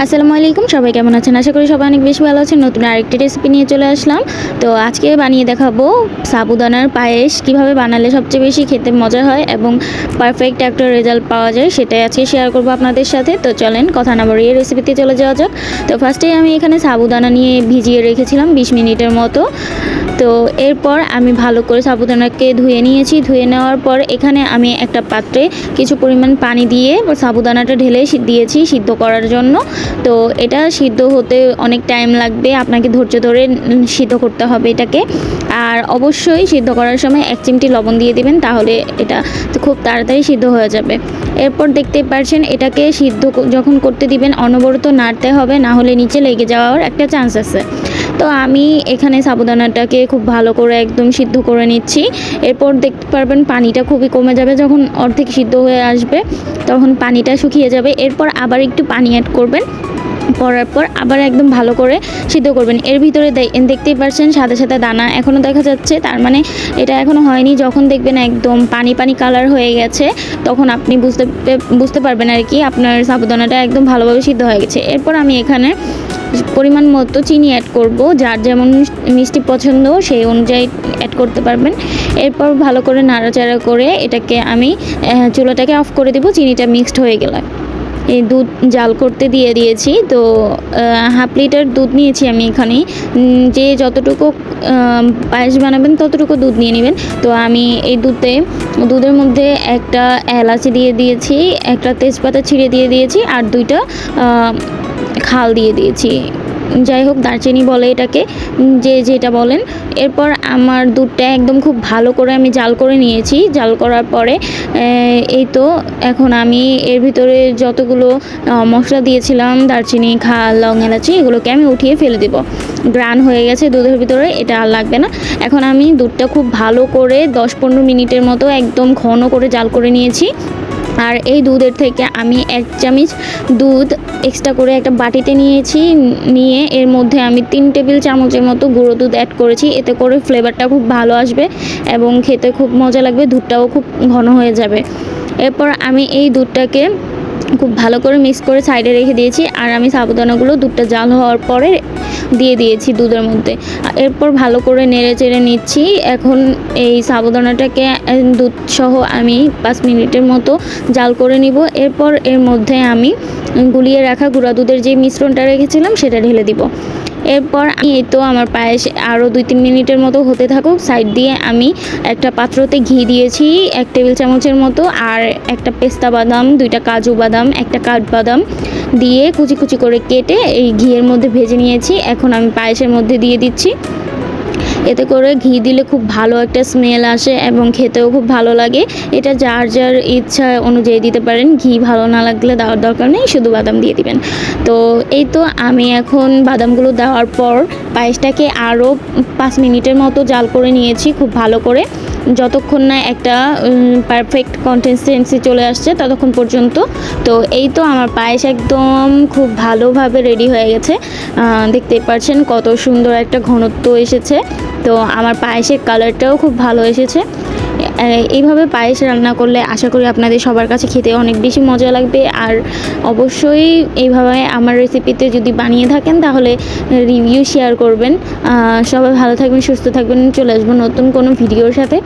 আসসালামু আলাইকুম, সবাই কেমন আছেন? আশা করি সবাই অনেক বেশি ভালো আছেন। নতুন আরেকটি রেসিপি নিয়ে চলে আসলাম। তো আজকে বানিয়ে দেখাবো সাবুদানার পায়েস। কিভাবে বানালে সবচেয়ে বেশি খেতে মজা হয় এবং পারফেক্ট একটা রেজাল্ট পাওয়া যায়, সেটাই আজকে শেয়ার করবো আপনাদের সাথে। তো চলেন কথা না বাড়িয়ে রেসিপিতে চলে যাওয়া যাক। তো ফার্স্টেই আমি এখানে সাবুদানা নিয়ে ভিজিয়ে রেখেছিলাম 20 মিনিটের মতো। তো এরপর আমি ভালো করে সাবুদানাকে ধুয়ে নিয়েছি। ধুয়ে নেওয়ার পর এখানে আমি একটা পাত্রে কিছু পরিমাণ পানি দিয়ে সাবুদানাটা ঢেলে দিয়েছি সিদ্ধ করার জন্য। তো এটা সিদ্ধ হতে অনেক টাইম লাগবে, আপনাকে ধৈর্য ধরে সিদ্ধ করতে হবে এটাকে। আর অবশ্যই সিদ্ধ করার সময় 1 চিমটি লবণ দিয়ে দিবেন, তাহলে এটা খুব তাড়াতাড়ি সিদ্ধ হয়ে যাবে। এরপর দেখতেই পাচ্ছেন এটাকে সিদ্ধ যখন করতে দিবেন অনবরত নাড়তে হবে, না হলে নিচে লেগে যাওয়ার একটা চান্স আছে। তো আমি এখানে সাবুদানাটাকে খুব ভালো করে একদম সিদ্ধ করে নিচ্ছি। এরপর দেখতে পারবেন পানিটা খুবই কমে যাবে, যখন অর্ধেক সিদ্ধ হয়ে আসবে তখন পানিটা শুকিয়ে যাবে। এরপর আবার একটু পানি অ্যাড করবেন, করার পর আবার একদম ভালো করে সিদ্ধ করবেন। এর ভিতরে দেখতেই পাচ্ছেন সাদা সাদা দানা এখনও দেখা যাচ্ছে, তার মানে এটা এখনও হয়নি। যখন দেখবেন একদম পানি পানি কালার হয়ে গেছে, তখন আপনি বুঝতে পারবেন আর কি আপনার সাবুদানাটা একদম ভালোভাবে সিদ্ধ হয়ে গেছে। এরপর আমি এখানে পরিমাণ মতো চিনি অ্যাড করব, যার যেমন মিষ্টি পছন্দ সেই অনুযায়ী অ্যাড করতে পারবেন। এরপর ভালো করে নাড়াচাড়া করে এটাকে আমি চুলাটাকে অফ করে দেব চিনিটা মিক্সড হয়ে গেলে। এই দুধ জাল করতে দিয়ে দিয়েছি। তো 1/2 লিটার দুধ নিয়েছি আমি এখানে। যে যতটুকু পায়েস বানাবেন ততটুকু দুধ নিয়ে নেবেন। তো আমি এই দুধের মধ্যে একটা এলাচি দিয়ে দিয়েছি, একটা তেজপাতা ছিঁড়ে দিয়ে দিয়েছি, আর 2টা খাল দিয়ে দিয়েছি। যাই হোক, দারচিনি বলে এটাকে, যে যেটা বলেন। এরপর আমার দুধটা একদম খুব ভালো করে আমি জাল করে নিয়েছি। জাল করার পরে এই তো এখন আমি এর ভিতরে যতগুলো মশলা দিয়েছিলাম, দারচিনি, খাল, লং, এলাচি, এগুলোকে আমি উঠিয়ে ফেলে দেব। গ্রান হয়ে গেছে দুধের ভিতরে, এটা আর লাগবে না। এখন আমি দুধটা খুব ভালো করে 10-15 মিনিটের মতো একদম ঘন করে জাল করে নিয়েছি। আর এই দুধের থেকে আমি 1 চামচ দুধ এক্সট্রা করে একটা বাটিতে নিয়েছি। নিয়ে এর মধ্যে আমি 3 টেবিল চামচের মতো গুঁড়ো দুধ অ্যাড করেছি। এতে করে ফ্লেভারটা খুব ভালো আসবে এবং খেতে খুব মজা লাগবে, দুধটাও খুব ঘন হয়ে যাবে। এরপর আমি এই দুধটাকে খুব ভালো করে মিক্স করে সাইডে রেখে দিয়েছি। আর আমি সাবুদানাগুলো দুধটা জাল হওয়ার পরে দিয়ে দিয়েছি দুধের মধ্যে। এরপর ভালো করে নেড়ে চেড়ে নিচ্ছি। এখন এই সাবুদানাটাকে দুধ সহ আমি 5 মিনিটের মতো জাল করে নিব। এরপর এর মধ্যে আমি গুলিয়ে রাখা গুঁড়া দুধের যে মিশ্রণটা রেখেছিলাম সেটা ঢেলে দিব। এরপর এই তো আমার পায়েস আরও 2-3 মিনিটের মতো হতে থাকুক। সাইড দিয়ে আমি একটা পাত্রতে ঘি দিয়েছি 1 টেবিল চামচের মতো, আর একটা পেস্তা বাদাম, 2টা কাজু বাদাম, একটা কাঠবাদাম দিয়ে কুচি কুচি করে কেটে এই ঘিয়ের মধ্যে ভেজে নিয়েছি। এখন আমি পায়েসের মধ্যে দিয়ে দিচ্ছি। এতে করে ঘি দিলে খুব ভালো একটা স্মেল আসে এবং খেতেও খুব ভালো লাগে। এটা যার যার ইচ্ছা অনুযায়ী দিতে পারেন, ঘি ভালো না লাগলে দেওয়ার দরকার নেই, শুধু বাদাম দিয়ে দিবেন। তো এই তো আমি এখন বাদামগুলো দেওয়ার পর পায়েসটাকে আরও 5 মিনিটের মতো জাল করে নিয়েছি খুব ভালো করে, যতক্ষণ না একটা পারফেক্ট কনসিস্টেন্সি চলে আসছে ততক্ষণ পর্যন্ত। তো এই তো আমার পায়েস একদম খুব ভালোভাবে রেডি হয়ে গেছে। দেখতেই পাচ্ছেন কত সুন্দর একটা ঘনত্ব এসেছে। তো আমার পায়েসের কালারটাও খুব ভালো এসেছে। এইভাবে পায়েস রান্না করলে আশা করি আপনাদের সবার কাছে খেতে অনেক বেশি মজা লাগবে। আর অবশ্যই এইভাবে আমার রেসিপিতে যদি বানিয়ে থাকেন তাহলে রিভিউ শেয়ার করবেন। সবাই ভালো থাকবেন, সুস্থ থাকবেন। চলে আসবো নতুন কোনো ভিডিওর সাথে।